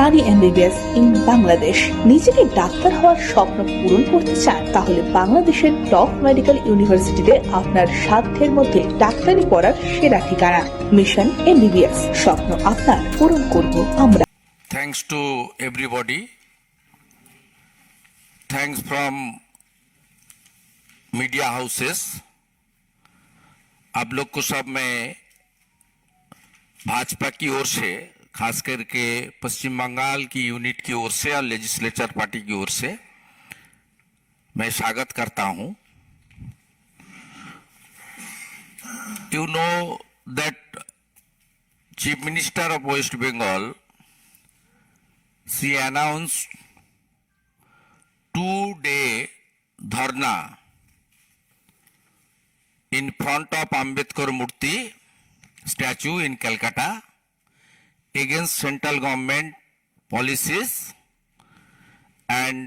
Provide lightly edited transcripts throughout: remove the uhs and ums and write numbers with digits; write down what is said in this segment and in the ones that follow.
Rani MBBS in Bangladesh. নিজেকে doctor হওয়ার স্বপ্ন পূরণ করতে চান? তাহলে বাংলাদেশের টপ মেডিকেল ইউনিভার্সিটিতে আপনার সাধ্যের মধ্যে ডাক্তারি পড়ার সেরা ঠিকানা মিশন এমবিবিএস। স্বপ্ন আপনার পূরণ করব আমরা। Thanks to everybody. Thanks from media houses. आप लोग को सब मैं भाजपा की ओर से, खास करके पश्चिम बंगाल की यूनिट की ओर से और लेजिस्लेचर पार्टी की ओर से मैं स्वागत करता हूं। You know that chief minister of West Bengal she announced 2-day dharna in front of Ambedkar Murti statue in Calcutta against central government policies and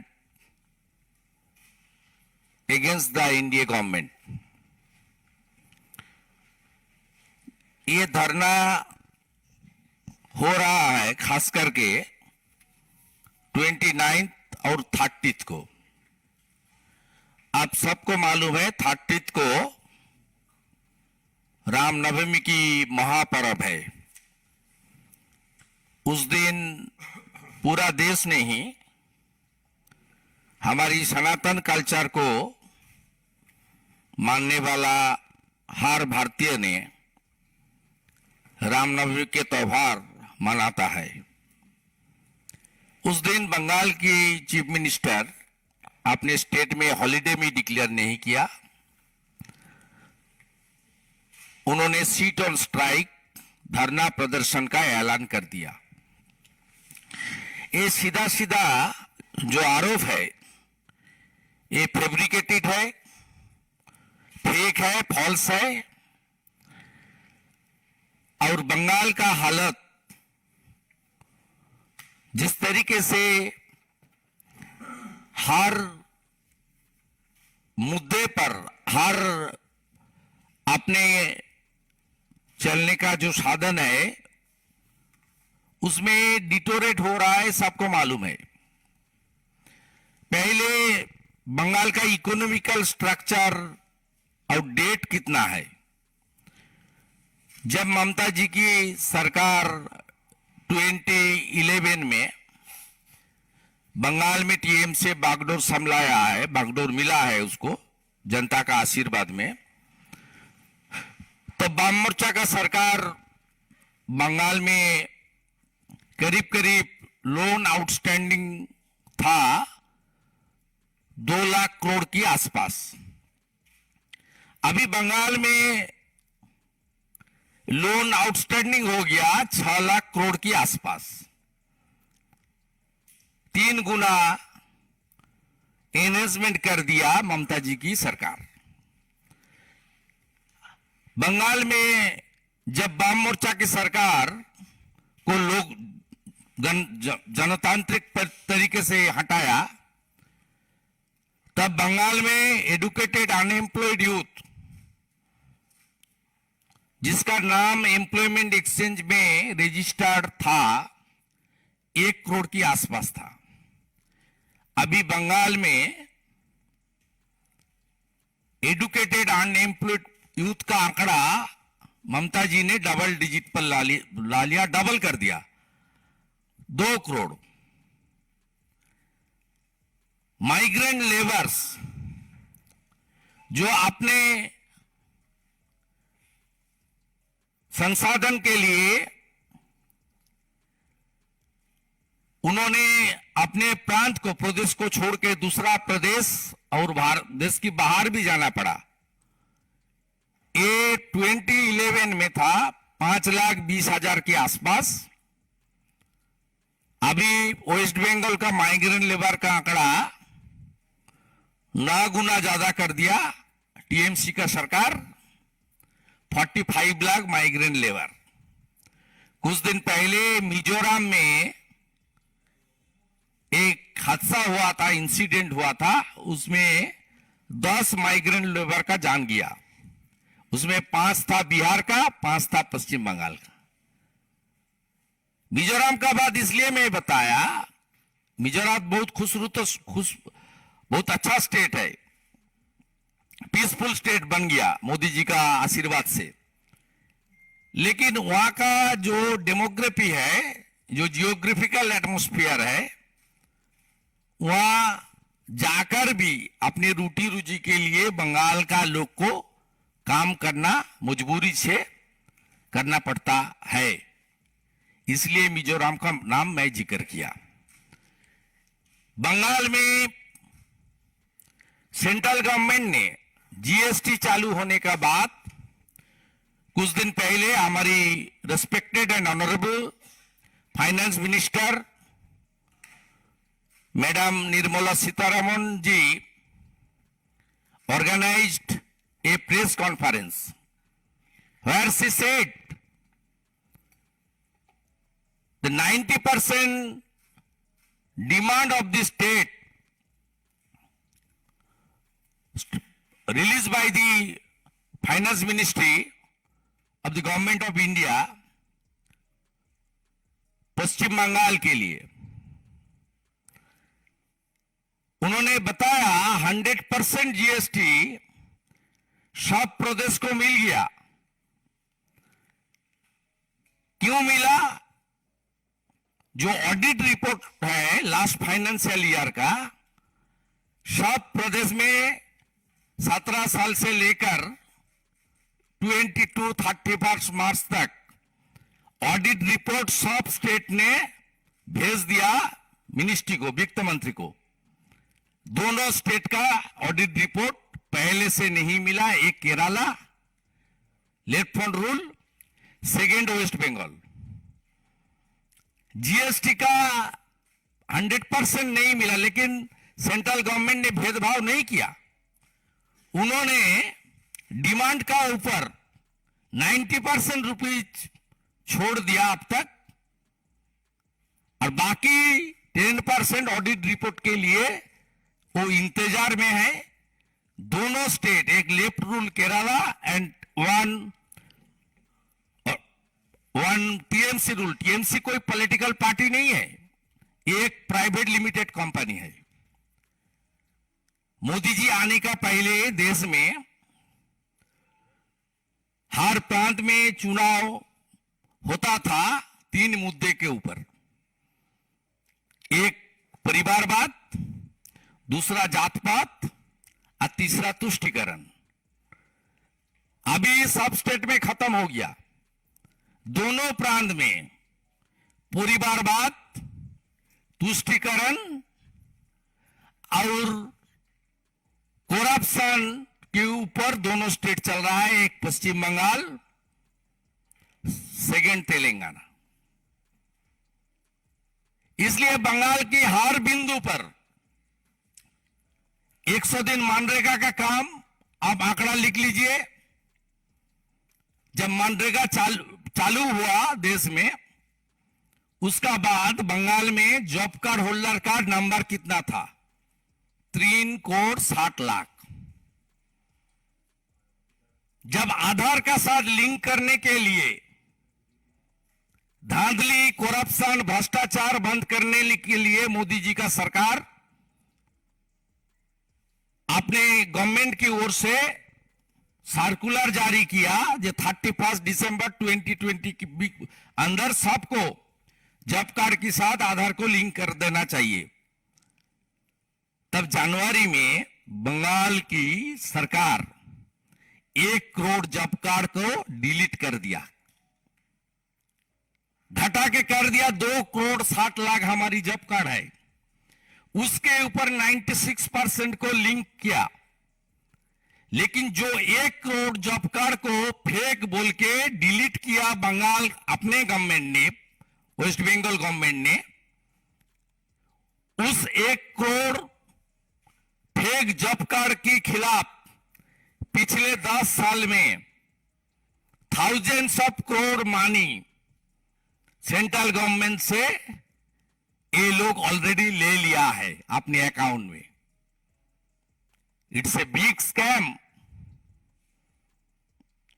against the India government. ये धरना हो रहा है खास करके 29 और 30 को। आप सबको मालूम है 30 को रामनवमी की महापर्व है। उस दिन पूरा देश ने ही हमारी सनातन कल्चर को मानने वाला हर भारतीय ने रामनवमी के त्योहार मनाता है। उस दिन बंगाल की चीफ मिनिस्टर अपने स्टेट में हॉलिडे में डिक्लेयर नहीं किया। उन्होंने सीट ऑन स्ट्राइक धरना प्रदर्शन का ऐलान कर दिया। ये सीधा सीधा जो आरोप है ये फैब्रिकेटेड है, फेक है, फॉल्स है। और बंगाल का हालत जिस तरीके से हर मुद्दे पर, हर अपने चलने का जो साधन है उसमें डिटोरेट हो रहा है, सबको मालूम है। पहले बंगाल का इकोनॉमिकल स्ट्रक्चर आउटडेट कितना है। जब ममता जी की सरकार 2011 में बंगाल में टीएम से बागडोर संभलाया है, बागडोर मिला है उसको जनता का आशीर्वाद में, तो वाम मोर्चा का सरकार बंगाल में करीब करीब लोन आउटस्टैंडिंग था 2 लाख करोड़ के आसपास। अभी बंगाल में लोन आउटस्टैंडिंग हो गया 6 लाख करोड़ के आसपास। 3 गुना एनहेंसमेंट कर दिया ममता जी की सरकार। बंगाल में जब वाम मोर्चा की सरकार को लोग जनतांत्रिक तरीके से हटाया, तब बंगाल में एडुकेटेड अनएम्प्लॉयड यूथ जिसका नाम एम्प्लॉयमेंट एक्सचेंज में रजिस्टर्ड था 1 करोड़ के आसपास था। अभी बंगाल में एडुकेटेड अनएम्प्लॉयड यूथ का आंकड़ा ममता जी ने डबल डिजिट पर ला लिया, डबल कर दिया, 2 करोड़। माइग्रेंट लेबर्स जो अपने संसाधन के लिए उन्होंने अपने प्रांत को, प्रदेश को छोड़ के दूसरा प्रदेश और देश की बाहर भी जाना पड़ा। ये 2011 में था 5,20,000 के आसपास। अभी वेस्ट बंगाल का माइग्रेंट लेबर का आंकड़ा 9 गुना ज्यादा कर दिया टीएमसी का सरकार, 45 लाख माइग्रेंट लेबर। कुछ दिन पहले मिजोरम में एक हादसा हुआ था, इंसिडेंट हुआ था, उसमें 10 माइग्रेंट लेबर का जान गया। उसमें 5 था बिहार का, 5 था पश्चिम बंगाल का। मिजोरम का बात इसलिए मैं बताया, मिजोरम बहुत अच्छा स्टेट है, पीसफुल स्टेट बन गया मोदी जी का आशीर्वाद से। लेकिन वहां का जो डेमोग्राफी है, जो जियोग्राफिकल एटमॉस्फेयर है, वहां जाकर भी अपनी रोटी रोजी के लिए बंगाल का लोग को काम करना मजबूरी से करना पड़ता है। इसलिए मिजोरम का नाम मैं जिक्र किया। बंगाल में सेंट्रल गवर्नमेंट ने जीएसटी चालू होने का बाद कुछ दिन पहले हमारी respected and honourable finance minister madam Nirmala Sitharaman ji organized a press conference where she said the 90% demand of the state released by the finance ministry of the government of India पश्चिम बंगाल के लिए। उन्होंने बताया 100% जीएसटी सब प्रदेश को मिल गया। क्यों मिला? जो ऑडिट रिपोर्ट है लास्ट फाइनेंशियल ईयर का, सब प्रदेश में 17 साल से लेकर 31 मार्च तक ऑडिट रिपोर्ट सब स्टेट ने भेज दिया मिनिस्ट्री को, वित्त मंत्री को। दोनों स्टेट का ऑडिट रिपोर्ट पहले से नहीं मिला। एक Kerala left fund rule, second West Bengal. GST का 100% नहीं मिला, लेकिन सेंट्रल गवर्नमेंट ने भेदभाव नहीं किया। उन्होंने डिमांड का ऊपर 90% रुपीज छोड़ दिया अब तक, और बाकी 10% ऑडिट रिपोर्ट के लिए वो इंतजार में है। दोनों स्टेट, एक left rule Kerala and one TMC rule. TMC कोई पॉलिटिकल पार्टी नहीं है, एक प्राइवेट लिमिटेड कंपनी है। मोदी जी आने का पहले देश में हर प्रांत में चुनाव होता था 3 मुद्दे के ऊपर। एक परिवारवाद, दूसरा जात पात और तीसरा तुष्टिकरण। अभी सब स्टेट में खत्म हो गया। दोनों प्रांत में परिवारवाद, तुष्टिकरण और करप्शन के ऊपर दोनों स्टेट चल रहा है। एक पश्चिम बंगाल, सेकेंड तेलंगाना। इसलिए बंगाल की हर बिंदु पर 100 दिन मनरेगा का काम, आप आंकड़ा लिख लीजिए। जब मनरेगा चालू हुआ देश में, उसका बाद बंगाल में जॉब कार्ड होल्डर का नंबर कितना था? 3,60,00,000। जब आधार का साथ लिंक करने के लिए धांधली, करप्शन, भ्रष्टाचार बंद करने के लिए मोदी जी का सरकार अपने गवर्नमेंट की ओर से सर्कुलर जारी किया, जो 31 दिसंबर 2020 के अंदर सबको जॉब कार्ड के साथ आधार को लिंक कर देना चाहिए। तब जनवरी में बंगाल की सरकार 1 करोड़ जॉब कार्ड को डिलीट कर दिया, घटा के कर दिया। 2,60,00,000 हमारी जॉब कार्ड है, उसके ऊपर 96% को लिंक किया। लेकिन जो 1 करोड़ जॉब कार्ड को फेक बोल के डिलीट किया बंगाल अपने गवर्नमेंट ने, वेस्ट बंगाल गवर्नमेंट ने, उस 1 करोड़ फेक जॉब कार्ड के खिलाफ पिछले 10 साल में thousands of crore money central government से ये लोग ऑलरेडी ले लिया है अपने अकाउंट में। It's a big scam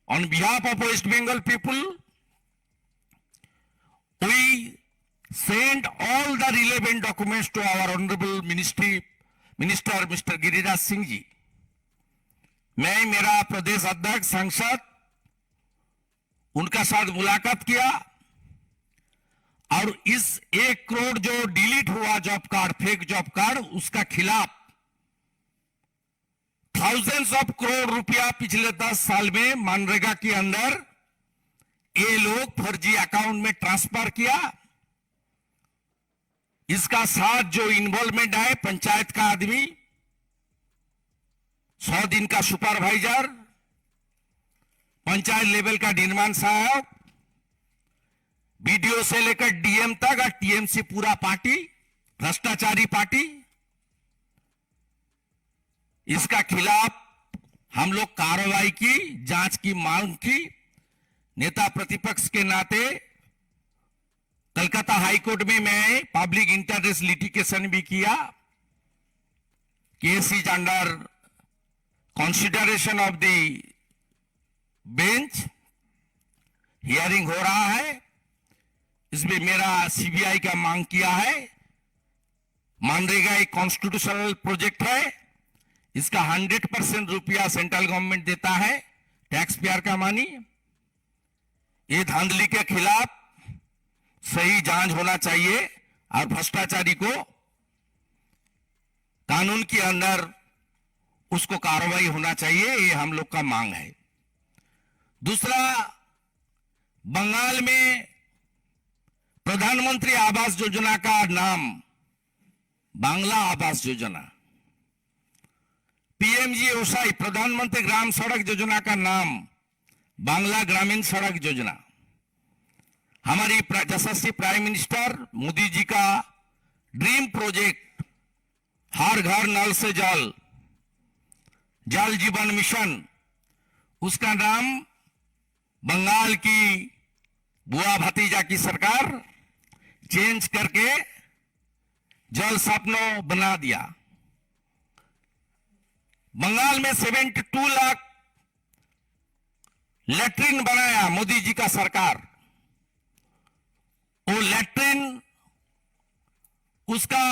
on behalf of West Bengal people. We sent all the relevant documents to our honorable minister Mr. Giriraj Singh ji. मैं मेरा प्रदेश अध्यक्ष सांसद उनका साथ मुलाकात किया और इस 1 करोड़ जो डिलीट हुआ job card, fake job card, उसका खिलाफ थाउजेंड्स ऑफ करोड़ रुपया पिछले 10 साल में मनरेगा के अंदर ये लोग फर्जी अकाउंट में ट्रांसफर किया। इसका साथ जो इन्वॉल्वमेंट है, पंचायत का आदमी, 100 दिन का सुपरवाइजर, पंचायत लेवल का निर्माण सहायक, बीडीओ से लेकर डीएम तक और टीएमसी पूरा पार्टी भ्रष्टाचारी पार्टी। इसका खिलाफ हम लोग कार्रवाई की, जांच की मांग की। नेता प्रतिपक्ष के नाते कलकत्ता हाईकोर्ट में मैं पब्लिक इंटरेस्ट लिटिगेशन भी किया। Case is under consideration of the bench, hearing हो रहा है। इसमें मेरा सीबीआई का मांग किया है। मनरेगा एक कॉन्स्टिट्यूशनल प्रोजेक्ट है, इसका 100% रुपया सेंट्रल गवर्नमेंट देता है, टैक्स पेयर का मनी। ये धांधली के खिलाफ सही जांच होना चाहिए और भ्रष्टाचारी को कानून के अंदर उसको कार्रवाई होना चाहिए, ये हम लोग का मांग है। दूसरा, बंगाल में प्रधानमंत्री आवास योजना का नाम बांग्ला आवास योजना, पीएमजीएसवाई प्रधानमंत्री ग्राम सड़क योजना का नाम बांग्ला ग्रामीण सड़क योजना। हमारी यशस्वी प्राइम मिनिस्टर मोदी जी का ड्रीम प्रोजेक्ट हर घर नल से जल, जल जीवन मिशन, उसका नाम बंगाल की बुआ भतीजा की सरकार चेंज करके जल सपनों बना दिया। बंगाल में 72 लाख लेटरिन बनाया मोदी जी का सरकार। वो लेटरिन, उसका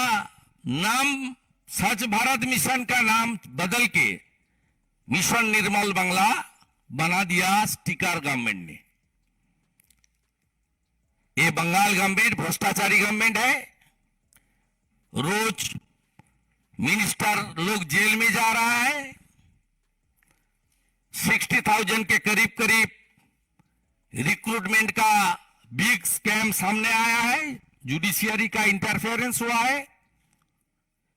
नाम स्वच्छ भारत मिशन का नाम बदल के मिशन निर्मल बंगला बना दिया स्टिकर गवर्नमेंट ने। ये बंगाल गवर्नमेंट भ्रष्टाचारी गवर्नमेंट है। रोज मिनिस्टर लोग जेल में जा रहा है। 60,000 के करीब करीब रिक्रूटमेंट का बिग स्कैम सामने आया है। जुडिशियरी का इंटरफेरेंस हुआ है।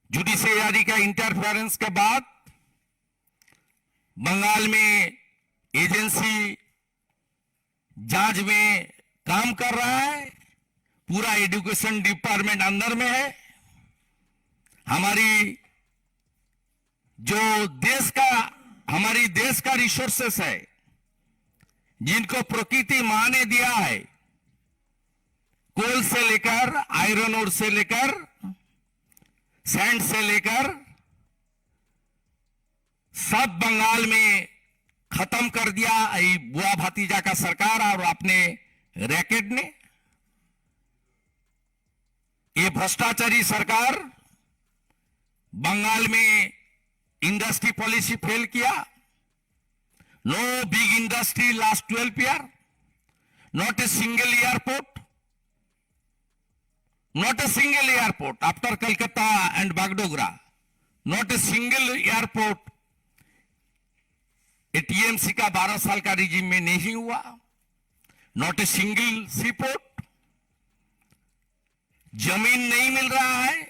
जुडिशियरी का इंटरफेरेंस के बाद बंगाल में एजेंसी जांच में काम कर रहा है। पूरा एजुकेशन डिपार्टमेंट अंदर में है। हमारी देश का रिसोर्सेस है, जिनको प्रकृति मां ने दिया है, कोल से लेकर आयरन ओर से लेकर सैंड से लेकर सब बंगाल में खत्म कर दिया बुआ भतीजा का सरकार और अपने रैकेट ने। ये भ्रष्टाचारी सरकार बंगाल में इंडस्ट्री पॉलिसी फेल किया। No big industry last 12 year, not a single airport after Calcutta and Bagdogra, not a single airport TMC का 12 साल का रिजीम में नहीं हुआ। नॉट ए सिंगल सीपोर्ट, जमीन नहीं मिल रहा है।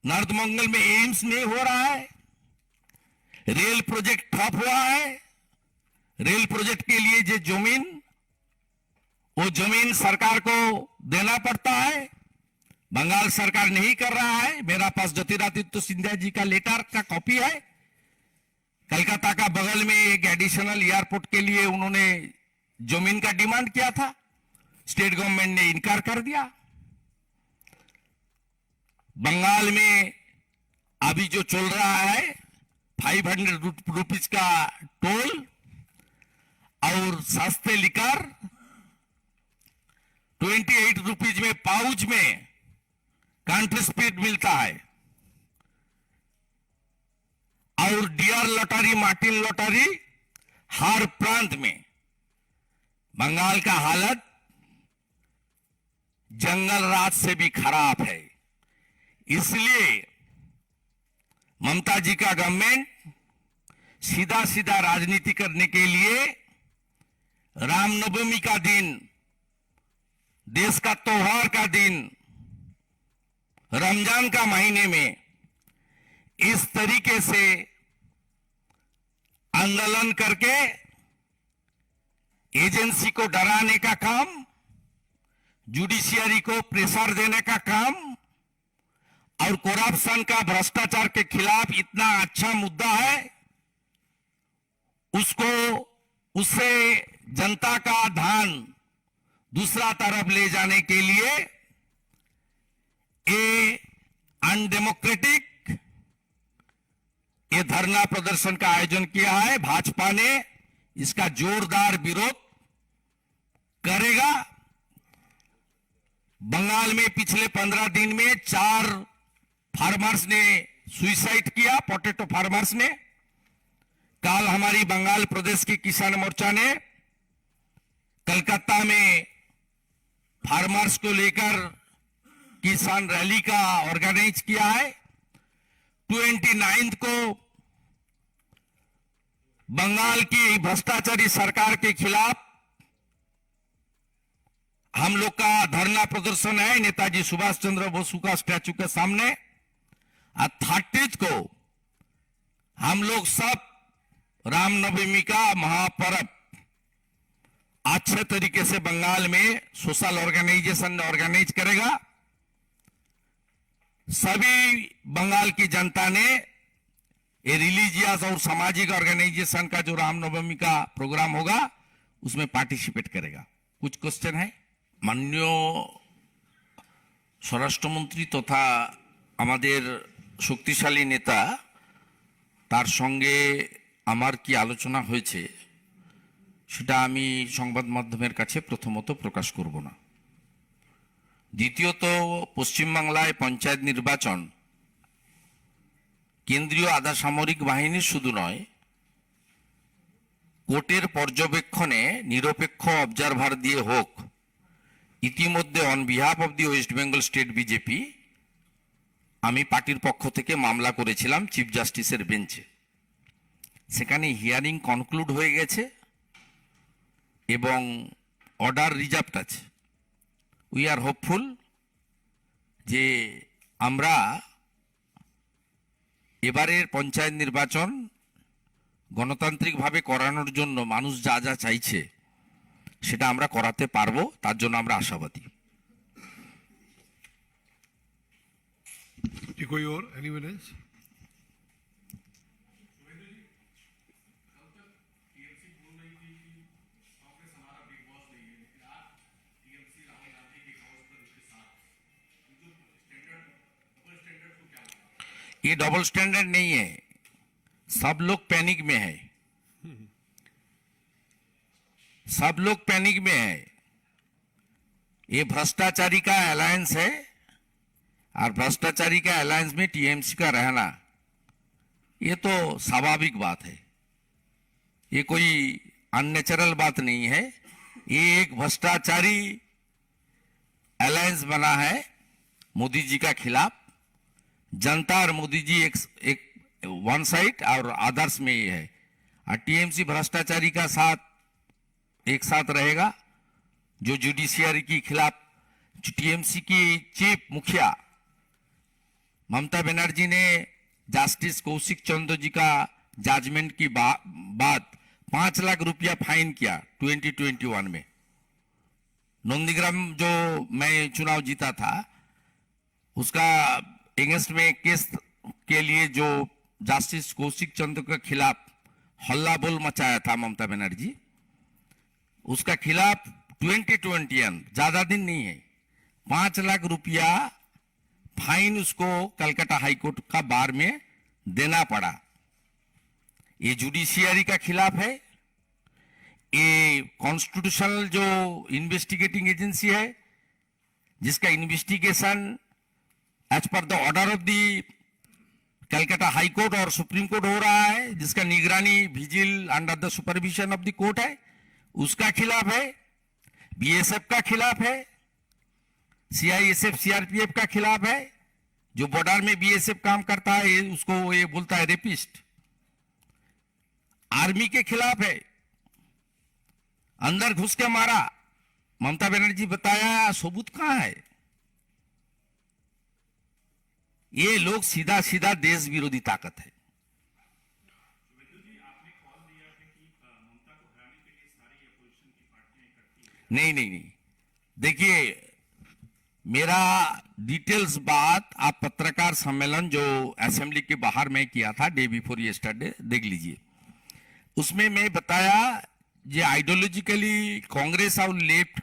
नार्दमंगल में एम्स नहीं हो रहा है। रेल प्रोजेक्ट ठप हुआ है। रेल प्रोजेक्ट के लिए जो जमीन, वो जमीन सरकार को देना पड़ता है। बंगाल सरकार नहीं कर रहा है। मेरा पास ज्योतिरादित्य सिंधिया जी का लेटर का कॉपी है। कलकत्ता का बगल में एक एडिशनल एयरपोर्ट के लिए उन्होंने जमीन का डिमांड किया था, स्टेट गवर्नमेंट ने इनकार कर दिया। बंगाल में अभी जो चल रहा है 500 रुपीज का टोल और सस्ते लिकर 28 रुपीज में पाउच में कंट्री स्पीड मिलता है। और डियर लॉटरी, मार्टिन लॉटरी हर प्रांत में। बंगाल का हालत जंगल राज से भी खराब है। इसलिए ममता जी का गवर्नमेंट सीधा सीधा राजनीति करने के लिए रामनवमी का दिन, देश का त्योहार का दिन, रमजान का महीने में इस तरीके से आंदोलन करके एजेंसी को डराने का काम, जुडिशियरी को प्रेशर देने का काम और करप्शन का, भ्रष्टाचार के खिलाफ इतना अच्छा मुद्दा है, उससे जनता का ध्यान दूसरा तरफ ले जाने के लिए ये अनडेमोक्रेटिक ये धरना प्रदर्शन का आयोजन किया है। भाजपा ने इसका जोरदार विरोध करेगा। बंगाल में पिछले 15 दिन में 4 फार्मर्स ने सुसाइड किया, पोटैटो फार्मर्स ने। कल हमारी बंगाल प्रदेश की किसान मोर्चा ने कलकत्ता में फार्मर्स को लेकर किसान रैली का ऑर्गेनाइज किया है। 29 को बंगाल की भ्रष्टाचारी सरकार के खिलाफ हम लोग का धरना प्रदर्शन है नेताजी सुभाष चंद्र बोस का स्टैचू के सामने। 30 को हम लोग सब रामनवमी का महापर्व अच्छे तरीके से बंगाल में सोशल ऑर्गेनाइजेशन ऑर्गेनाइज करेगा। सभी बंगाल की जनता ने ये रिलीजियस और सामाजिक ऑर्गेनाइजेशन का जो रामनवमी का प्रोग्राम होगा उसमें पार्टिसिपेट करेगा। कुछ क्वेश्चन है? माननीय স্বরাষ্ট্রমন্ত্রী তথা আমাদের শক্তিশালী নেতা তার সঙ্গে আমার কি আলোচনা হয়েছে সেটা আমি সংবাদ মাধ্যমের কাছে প্রথমত প্রকাশ করব না। দ্বিতীয়ত, পশ্চিমবাংলায় পঞ্চায়েত নির্বাচন কেন্দ্রীয় আধা সামরিক বাহিনীর শুধু নয়, কোর্টের পর্যবেক্ষণে নিরপেক্ষ অবজারভার দিয়ে হোক। ইতিমধ্যে on behalf of the West Bengal state BJP আমি পার্টির পক্ষ থেকে মামলা করেছিলাম চিফ জাস্টিসের বেঞ্চে। সেখানে হিয়ারিং কনক্লুড হয়ে গেছে এবং অর্ডার রিজার্ভড আছে। উই আর হোপফুল যে আমরা এবারের পঞ্চায়েত নির্বাচন গণতান্ত্রিকভাবে করানোর জন্য মানুষ যা যা চাইছে সেটা আমরা করাতে পারবো, তার জন্য আমরা আশাবাদী। कोई और एनीवन एल्स? ये डबल स्टैंडर्ड नहीं है, सब लोग पैनिक में है, सब लोग पैनिक में है। ये भ्रष्टाचारी का अलायंस है और भ्रष्टाचारी का अलायंस में टीएमसी का रहना ये तो स्वाभाविक बात है, ये कोई अननेचुरल बात नहीं है। ये एक भ्रष्टाचारी अलायंस बना है मोदी जी का खिलाफ। जनता और मोदी जी एक वन साइड और अदर्स में ये है, और टीएमसी भ्रष्टाचारी का साथ एक साथ रहेगा। जो जुडिशियरी के खिलाफ टीएमसी की चीफ मुखिया ममता बनर्जी ने जस्टिस कौशिक चंद्र जी का जजमेंट की बाद 5 लाख रुपया फाइन किया 2021 में। नंदीग्राम जो मैं चुनाव जीता था उसका एगेंस्ट में केस के लिए जो जस्टिस कौशिक चंद्र के खिलाफ हल्ला बोल मचाया था ममता बनर्जी, उसका खिलाफ 2021 ज्यादा दिन नहीं है 5 लाख रुपया फाइन उसको कलकत्ता हाईकोर्ट का बार में देना पड़ा। ये जुडिशियरी का खिलाफ है, ये कॉन्स्टिट्यूशनल जो इन्वेस्टिगेटिंग एजेंसी है जिसका investigation as per the order of the Calcutta high court और सुप्रीम कोर्ट हो रहा है, जिसका निगरानी vigil under the supervision of the court है, उसका खिलाफ है, बीएसएफ का खिलाफ है, सीआईएसएफ सीआरपीएफ का खिलाफ है। जो बॉर्डर में बीएसएफ काम करता है उसको ये बोलता है रेपिस्ट। आर्मी के खिलाफ है, अंदर घुस के मारा। ममता बनर्जी बताया सबूत कहां है? ये लोग सीधा सीधा देश विरोधी ताकत है। नहीं नहीं नहीं, देखिए मेरा डिटेल्स बात आप पत्रकार सम्मेलन जो असेंबली के बाहर में किया था डे बिफोर यस्टरडे देख लीजिए। उसमें मैं बताया ये आइडियोलॉजिकली कांग्रेस और लेफ्ट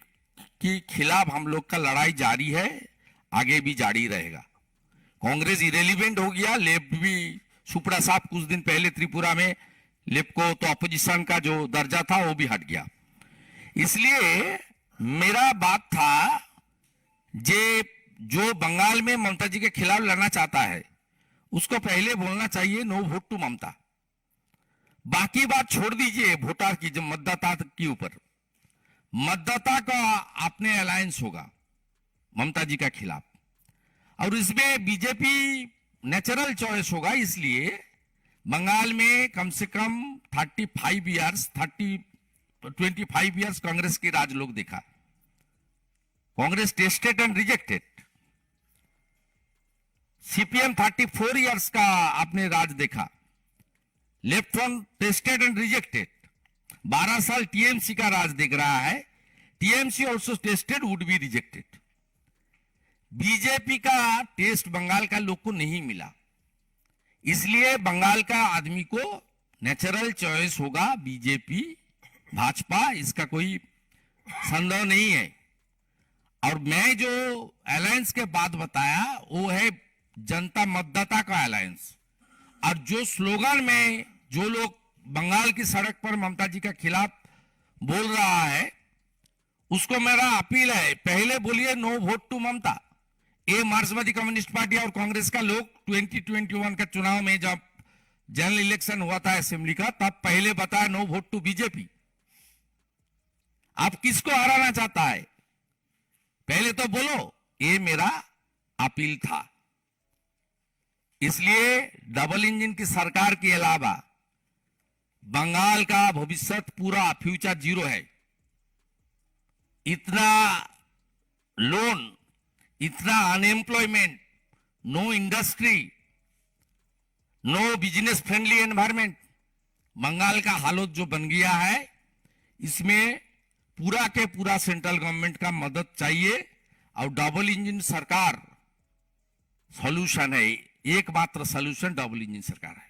के खिलाफ हम लोग का लड़ाई जारी है, आगे भी जारी रहेगा। कांग्रेस इरेलीवेंट हो गया, लेफ्ट भी सुपड़ा साहब कुछ दिन पहले त्रिपुरा में लेफ्ट को तो अपोजिशन का जो दर्जा था वो भी हट गया। इसलिए मेरा बात था जे जो बंगाल में ममता जी के खिलाफ लड़ना चाहता है उसको पहले बोलना चाहिए नो वोट टू ममता। बाकी बात छोड़ दीजिए वोटर की, जो मतदाता के ऊपर मतदाता का अपने अलायंस होगा ममता जी का खिलाफ, और इसमें बीजेपी नेचुरल चॉइस होगा। इसलिए बंगाल में कम से कम 25 इयर्स कांग्रेस की राज लोग देखा। Congress tested and rejected. CPM 34 years का आपने राज देखा। Left front tested and rejected. 12 साल टीएमसी का राज देख रहा है। TMC also tested would be rejected. BJP का टेस्ट बंगाल का लोग को नहीं मिला, इसलिए बंगाल का आदमी को नेचुरल चॉइस होगा बीजेपी भाजपा, इसका कोई संदेह नहीं है। और मैं जो अलायंस के बाद बताया वो है जनता मतदाता का अलायंस। और जो स्लोगन में जो लोग बंगाल की सड़क पर ममता जी के खिलाफ बोल रहा है उसको मेरा अपील है, पहले बोलिए नो वोट टू ममता। ये मार्क्सवादी कम्युनिस्ट पार्टी और कांग्रेस का लोग 2021 का चुनाव में जब जनरल इलेक्शन हुआ था असेंबली का, तब पहले बताया नो वोट टू बीजेपी। आप किसको हराना चाहता है पहले तो बोलो, ये मेरा अपील था। इसलिए डबल इंजन की सरकार के अलावा बंगाल का भविष्य पूरा फ्यूचर जीरो है। इतना लोन, इतना unemployment, no industry, no business friendly environment, Bengal का हालत जो बन गया है, इसमें पूरा के पूरा सेंट्रल गवर्नमेंट का मदद चाहिए। और डबल इंजन सरकार सॉल्यूशन है, एकमात्र सॉल्यूशन डबल इंजन सरकार है।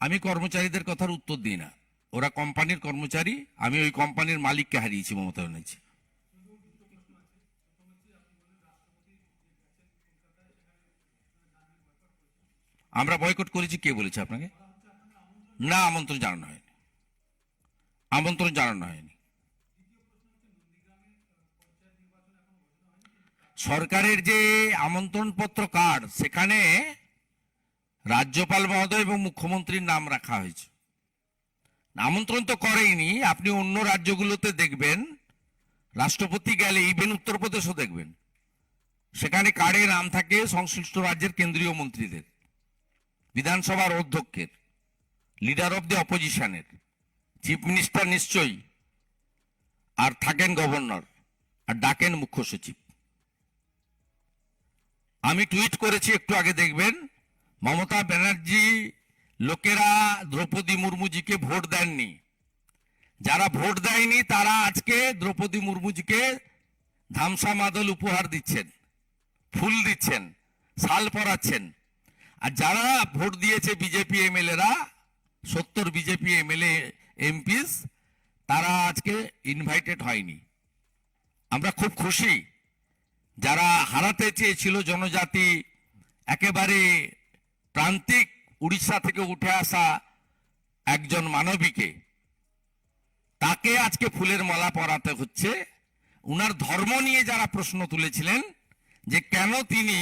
আমি কর্মচারীদের কথার উত্তর দিই না, ওরা কোম্পানির কর্মচারী, আমি ওই কোম্পানির মালিককে হারিয়েছি মমতা ব্যানার্জি। আমরা বয়কট করেছি, কে বলেছে আপনাকে? না, আমন্ত্রণ জানানো হয়নি, আমন্ত্রণ জানানো হয়নি। সরকারের যে আমন্ত্রণ পত্র কার্ড সেখানে রাজ্যপাল মহোদয় এবং মুখ্যমন্ত্রীর নাম রাখা হয়েছে। আমন্ত্রণ তো করেইনি। আপনি অন্য রাজ্যগুলোতে দেখবেন, রাষ্ট্রপতি গেলে ইভেন উত্তরপ্রদেশও দেখবেন, সেখানে কার্ডে নাম থাকে সংশ্লিষ্ট রাজ্যের কেন্দ্রীয় মন্ত্রীদের, বিধানসভার অধ্যক্ষের, লিডার অফ দ্য অপোজিশনের, চিফ মিনিস্টার নিশ্চয়ই, আর থাকেন গভর্নর, আর ডাকেন মুখ্য সচিব। আমি টুইট করেছি একটু আগে, দেখবেন মমতা ব্যানার্জি লোকেরা দ্রৌপদী মুর্মুজিকে ভোট দেননি, যারা ভোট দেয়নি তারা আজকে দ্রৌপদী মুর্মুজিকে ধামসা মাদল উপহার দিচ্ছেন, ফুল দিচ্ছেন, শাল পরাচ্ছেন। আর যারা ভোট দিয়েছে বিজেপি এমএলএরা, 70 বিজেপি এমএলএ এমপিস, তারা আজকে ইনভাইটেড হয়নি। আমরা খুব খুশি যারা হারাতে চেয়েছিল জনজাতি, একেবারে প্রান্তিক উড়িষ্যা থেকে উঠে আসা একজন মানবীকে, তাকে আজকে ফুলের মালা পরাতে হচ্ছে। উনার ধর্ম নিয়ে যারা প্রশ্ন তুলেছিলেন যে কেন তিনি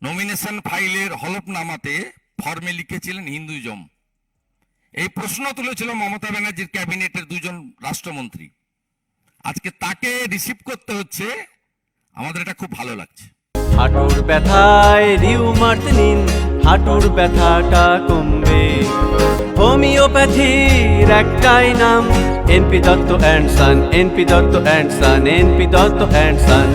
নমিনেশন ফাইলের হলফনামাতে ফর্মে লিখেছিলেন হিন্দুইজম, এই প্রশ্ন তুলেছিল মমতা ব্যানার্জির ক্যাবিনেটের দুজন রাষ্ট্রমন্ত্রী। আজকে তাকে রিসিভ করতে হচ্ছে, আমাদের এটা খুব ভালো লাগছে। হাঁটুর ব্যথায় রিউমার্স নিন, হাঁটুর ব্যথাটা কমবে। হোমিওপ্যাথির একটাই নাম, N P Dutta and son, N P Dutta and son, N P Dutta and San.